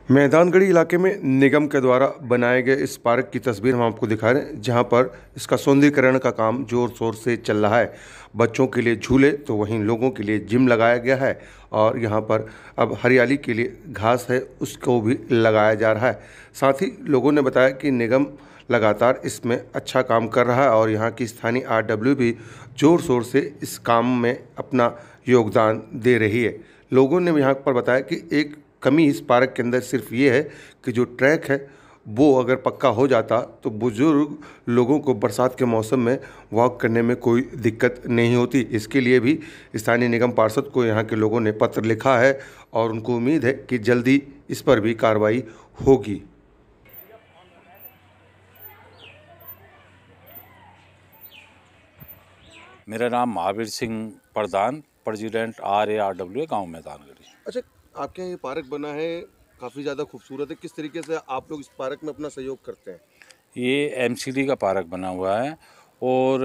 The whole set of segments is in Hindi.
मैदानगढ़ी इलाके में निगम के द्वारा बनाए गए इस पार्क की तस्वीर हम आपको दिखा रहे हैं, जहां पर इसका सौंदर्यीकरण का काम जोर शोर से चल रहा है। बच्चों के लिए झूले तो वहीं लोगों के लिए जिम लगाया गया है और यहां पर अब हरियाली के लिए घास है उसको भी लगाया जा रहा है। साथ ही लोगों ने बताया कि निगम लगातार इसमें अच्छा काम कर रहा है और यहाँ की स्थानीय आरडब्ल्यू भी जोर शोर से इस काम में अपना योगदान दे रही है। लोगों ने यहाँ पर बताया कि एक कमी इस पार्क के अंदर सिर्फ ये है कि जो ट्रैक है वो अगर पक्का हो जाता तो बुजुर्ग लोगों को बरसात के मौसम में वॉक करने में कोई दिक्कत नहीं होती। इसके लिए भी स्थानीय निगम पार्षद को यहाँ के लोगों ने पत्र लिखा है और उनको उम्मीद है कि जल्दी इस पर भी कार्रवाई होगी। मेरा नाम महावीर सिंह प्रधान, प्रेसिडेंट RARW गांव मैदानगढ़ी। अच्छा, आपके यहाँ ये पार्क बना है, काफ़ी ज़्यादा खूबसूरत है। किस तरीके से आप लोग इस पार्क में अपना सहयोग करते हैं? ये MCD का पार्क बना हुआ है और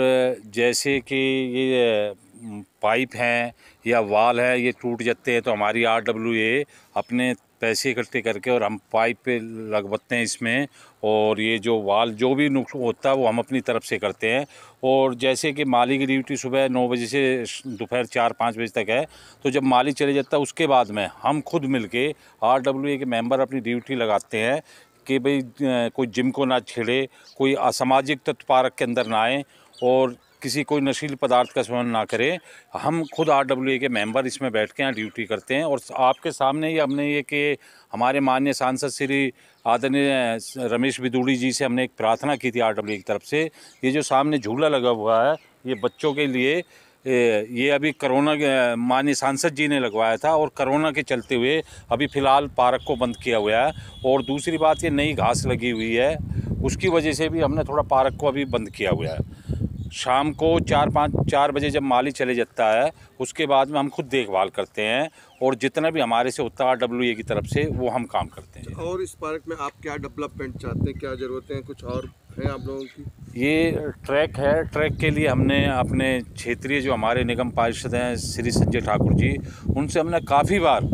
जैसे कि ये पाइप हैं या वाल है, ये टूट जाते हैं तो हमारी RWA अपने पैसे इकट्ठे करके और हम पाइप पे लगवाते हैं इसमें, और ये जो वाल जो भी नुकसान होता है वो हम अपनी तरफ से करते हैं। और जैसे कि माली की ड्यूटी सुबह 9 बजे से दोपहर 4-5 बजे तक है, तो जब माली चले जाता है उसके बाद में हम खुद मिलके RWA के मेंबर अपनी ड्यूटी लगाते हैं कि भाई कोई जिम को ना छेड़े, कोई असामाजिक तत्व पार्क के अंदर ना आए और किसी कोई नशीले पदार्थ का सेवन ना करें। हम खुद RWA के मेंबर इसमें बैठ के यहाँ ड्यूटी करते हैं और आपके सामने ही हमने ये कि हमारे माननीय सांसद श्री आदरणीय रमेश बिदूड़ी जी से हमने एक प्रार्थना की थी RWA की तरफ से। ये जो सामने झूला लगा हुआ है ये बच्चों के लिए, ये अभी कोरोना के माननीय सांसद जी ने लगवाया था और कोरोना के चलते हुए अभी फ़िलहाल पार्क को बंद किया हुआ है। और दूसरी बात ये नई घास लगी हुई है, उसकी वजह से भी हमने थोड़ा पार्क को अभी बंद किया हुआ है। शाम को 4 बजे जब माली चले जाता है उसके बाद में हम खुद देखभाल करते हैं और जितना भी हमारे से होता है RWA की तरफ से वो हम काम करते हैं। और इस पार्क में आप क्या डेवलपमेंट चाहते हैं, क्या ज़रूरतें हैं, कुछ और हैं आप लोगों की? ये ट्रैक है, ट्रैक के लिए हमने अपने क्षेत्रीय जो हमारे निगम पार्षद हैं श्री संजय ठाकुर जी, उनसे हमने काफ़ी बार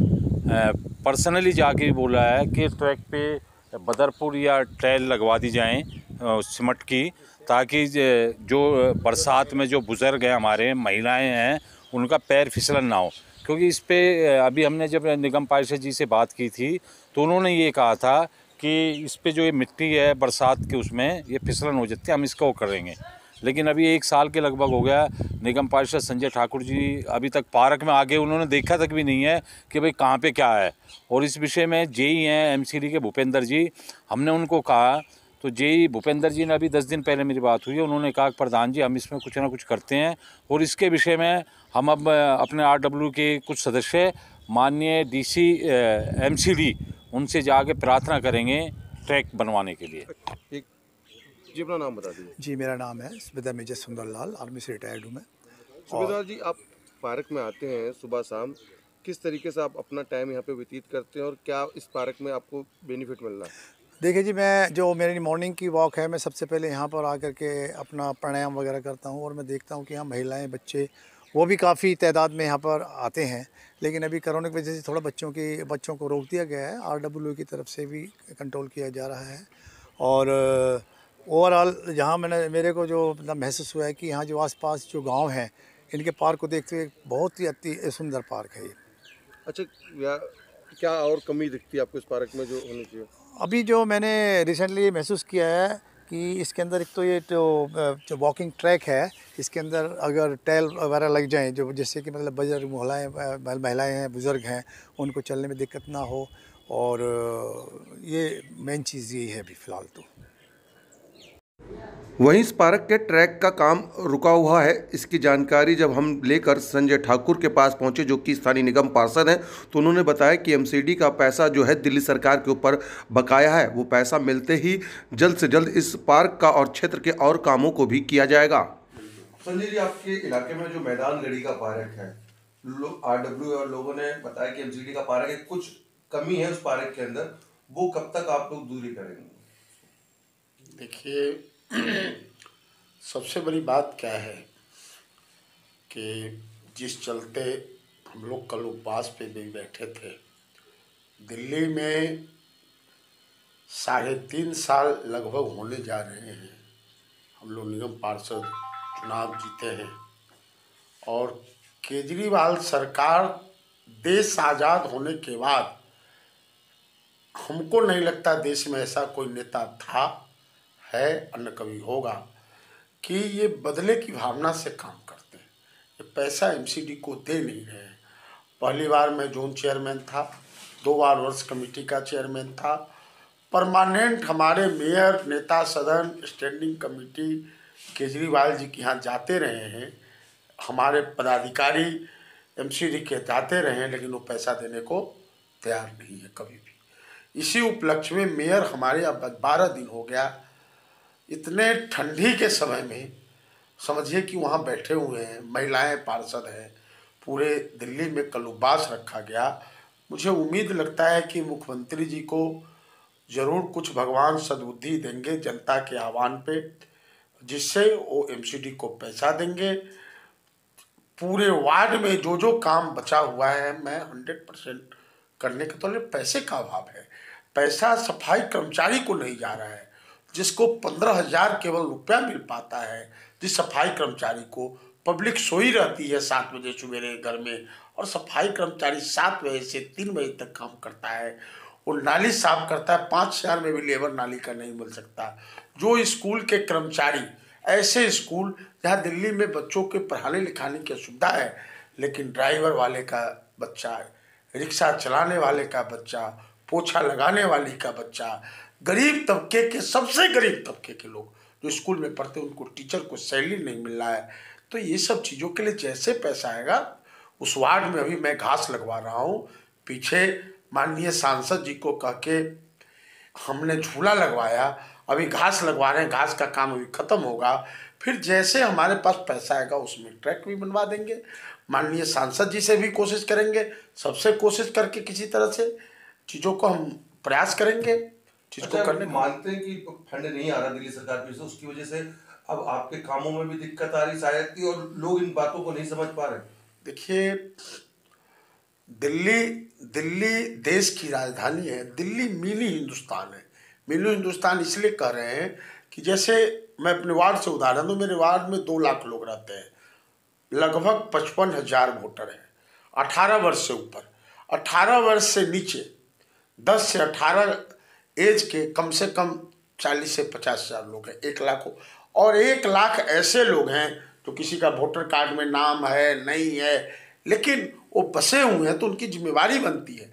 पर्सनली जाके बोला है कि ट्रैक पे बदरपुर या ट्रेल लगवा दी जाएं सीमेंट की, ताकि जो बरसात में जो बुज़ुर्ग हैं हमारे, महिलाएं हैं, उनका पैर फिसलन ना हो। क्योंकि इस पे अभी हमने जब निगम पार्षद जी से बात की थी तो उन्होंने ये कहा था कि इस पे जो ये मिट्टी है बरसात के उसमें ये फिसलन हो जाती है, हम इसका वो करेंगे। लेकिन अभी 1 साल के लगभग हो गया, निगम पार्षद संजय ठाकुर जी अभी तक पार्क में आगे उन्होंने देखा तक भी नहीं है कि भाई कहाँ पे क्या है। और इस विषय में जेई हैं MCD के भूपेंद्र जी, हमने उनको कहा तो जेई भूपेंद्र जी ने अभी 10 दिन पहले मेरी बात हुई है, उन्होंने कहा कि प्रधान जी हम इसमें कुछ ना कुछ करते हैं और इसके विषय में हम अब अपने RW के कुछ सदस्य माननीय DC MCD उनसे जाके प्रार्थना करेंगे ट्रैक बनवाने के लिए। एक जी, अपना नाम बता दीजिए। जी, मेरा नाम है सुबेदार मेजर सुंदरलाल, आर्मी से रिटायर्ड हूँ मैं। सुबेदार जी, आप पार्क में आते हैं सुबह शाम, किस तरीके से आप अपना टाइम यहाँ पे व्यतीत करते हैं और क्या इस पार्क में आपको बेनिफिट मिल रहा है? देखिए जी, मैं जो मेरी मॉर्निंग की वॉक है, मैं सबसे पहले यहाँ पर आकर के अपना प्राणायाम वगैरह करता हूँ और मैं देखता हूँ कि यहाँ महिलाएं, बच्चे वो भी काफ़ी तादाद में यहाँ पर आते हैं। लेकिन अभी कोरोना की वजह से थोड़ा बच्चों को रोक दिया गया है, RWA की तरफ से भी कंट्रोल किया जा रहा है। और ओवरऑल यहाँ मेरे को जो मतलब महसूस हुआ है कि यहाँ जो आसपास जो गांव हैं, इनके पार्क को देखते हुए बहुत ही अति सुंदर पार्क है ये। अच्छा, या क्या और कमी दिखती है आपको इस पार्क में जो होनी चाहिए? अभी जो मैंने रिसेंटली महसूस किया है कि इसके अंदर एक तो ये जो वॉकिंग ट्रैक है, इसके अंदर अगर टाइल वगैरह लग जाएं, जो जैसे कि मतलब बुजुर्ग महिलाएं हैं, बुज़ुर्ग हैं, उनको चलने में दिक्कत ना हो। और ये मेन चीज़ यही है अभी फ़िलहाल तो। वहीं इस पार्क के ट्रैक का काम रुका हुआ है। इसकी जानकारी जब हम लेकर संजय ठाकुर के पास पहुंचे, जो कि स्थानीय निगम पार्षद हैं, तो उन्होंने बताया कि MCD का पैसा जो है दिल्ली सरकार के ऊपर बकाया है, वो पैसा मिलते ही जल्द से जल्द इस पार्क का और क्षेत्र के और कामों को भी किया जाएगा। संजय जी, आपके इलाके में जो मैदानगढ़ी का पार्क है, RWA और लोगों ने बताया कि MCD का पार्क है, कुछ कमी है उस पार्क के अंदर, वो कब तक आप लोग दूरी करेंगे? देखिए, सबसे बड़ी बात क्या है कि जिस चलते हम लोग कल उपवास पे भी बैठे थे, दिल्ली में 3.5 साल लगभग होने जा रहे हैं हम लोग निगम पार्षद चुनाव जीते हैं, और केजरीवाल सरकार देश आज़ाद होने के बाद हमको नहीं लगता देश में ऐसा कोई नेता था, है और न कभी होगा कि ये बदले की भावना से काम करते हैं। ये पैसा एमसीडी को दे नहीं रहे हैं। पहली बार मैं जोन चेयरमैन था, 2 बार वर्ष कमेटी का चेयरमैन था, परमानेंट हमारे मेयर, नेता सदन, स्टैंडिंग कमेटी केजरीवाल जी के यहाँ जाते रहे हैं, हमारे पदाधिकारी एमसीडी के जाते रहे हैं, लेकिन वो पैसा देने को तैयार नहीं है कभी भी। इसी उपलक्ष्य में मेयर हमारे अब 12 दिन हो गया, इतने ठंडी के समय में समझिए कि वहाँ बैठे हुए हैं, महिलाएं पार्षद हैं, पूरे दिल्ली में कल उपवास रखा गया। मुझे उम्मीद लगता है कि मुख्यमंत्री जी को ज़रूर कुछ भगवान सद्बुद्धि देंगे जनता के आह्वान पे, जिससे वो एमसीडी को पैसा देंगे। पूरे वार्ड में जो जो काम बचा हुआ है मैं 100% करने के, तो पैसे का अभाव है। पैसा सफाई कर्मचारी को नहीं जा रहा है, जिसको 15,000 केवल रुपया मिल पाता है, जिस सफाई कर्मचारी को पब्लिक सोई रहती है 7 बजे सवेरे घर में, और सफाई कर्मचारी 7 बजे से 3 बजे तक काम करता है, वो नाली साफ करता है, 5,000 में भी लेबर नाली का नहीं मिल सकता। जो स्कूल के कर्मचारी, ऐसे स्कूल जहाँ दिल्ली में बच्चों के पढ़ाने लिखाने की सुविधा है, लेकिन ड्राइवर वाले का बच्चा, रिक्शा चलाने वाले का बच्चा, पोछा लगाने वाली का बच्चा, गरीब तबके के, सबसे गरीब तबके के लोग जो स्कूल में पढ़ते हैं, उनको टीचर को सैलरी नहीं मिल रहा है। तो ये सब चीज़ों के लिए जैसे पैसा आएगा, उस वार्ड में अभी मैं घास लगवा रहा हूँ, पीछे माननीय सांसद जी को कह के हमने झूला लगवाया, अभी घास लगवा रहे हैं, घास का काम अभी ख़त्म होगा, फिर जैसे हमारे पास पैसा आएगा उसमें ट्रैक भी बनवा देंगे। माननीय सांसद जी से भी कोशिश करेंगे, सबसे कोशिश करके किसी तरह से चीज़ों को हम प्रयास करेंगे, चीज़ को करने। मानते हैं कि फंड नहीं आ रहा दिल्ली सरकार की, उसकी वजह से अब आपके कामों में भी दिक्कत आ रही शायद की, और लोग इन बातों को नहीं समझ पा रहे। देखिए, दिल्ली देश की राजधानी है, दिल्ली मिनी हिंदुस्तान है। मिनी हिंदुस्तान इसलिए कह रहे हैं कि जैसे मैं अपने वार्ड से उदाहरण दूँ, मेरे वार्ड में 2 लाख लोग रहते हैं, लगभग 55,000 वोटर हैं, 18 वर्ष से ऊपर, 18 वर्ष से नीचे 10 से 18 एज के कम से कम 40 से 50,000 लोग हैं, 1 लाख हो। और 1 लाख ऐसे लोग हैं तो किसी का वोटर कार्ड में नाम है नहीं है, लेकिन वो बसे हुए हैं, तो उनकी जिम्मेवारी बनती है।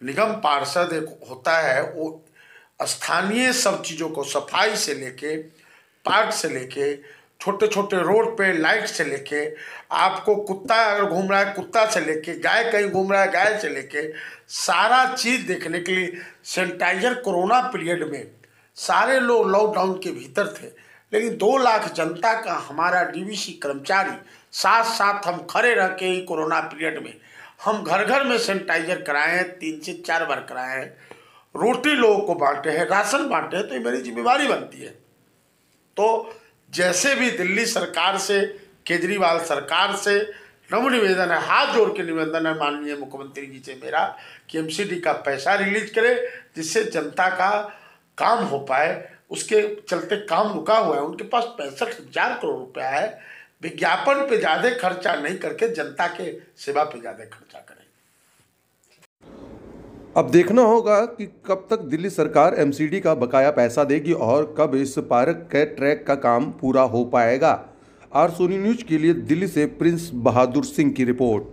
निगम पार्षद एक होता है, वो स्थानीय सब चीज़ों को, सफाई से लेके, पार्क से लेके, छोटे छोटे रोड पे लाइट से लेके, आपको कुत्ता अगर घूम रहा है कुत्ता से लेके, गाय कहीं घूम रहा है गाय से लेके, सारा चीज़ देखने के लिए सैनिटाइजर। कोरोना पीरियड में सारे लोग लॉकडाउन के भीतर थे, लेकिन 2 लाख जनता का हमारा डीवीसी कर्मचारी साथ साथ हम खड़े रह के ही कोरोना पीरियड में हम घर घर में सैनिटाइजर कराए हैं, 3 से 4 बार कराए हैं, रोटी लोगों को बांटे हैं, राशन बांटे हैं, तो ये मेरी जिम्मेवारी बनती है। तो जैसे भी दिल्ली सरकार से, केजरीवाल सरकार से नम्र निवेदन है, हाथ जोड़ के निवेदन है माननीय मुख्यमंत्री जी से मेरा, कि एमसीडी का पैसा रिलीज करे, जिससे जनता का काम हो पाए। उसके चलते काम रुका हुआ है, उनके पास 65,000 करोड़ रुपया है, विज्ञापन पे ज़्यादा खर्चा नहीं करके जनता के सेवा पे ज़्यादा खर्चा करें। अब देखना होगा कि कब तक दिल्ली सरकार एमसीडी का बकाया पैसा देगी और कब इस पार्क के ट्रैक का काम पूरा हो पाएगा। आर सोनी न्यूज के लिए दिल्ली से प्रिंस बहादुर सिंह की रिपोर्ट।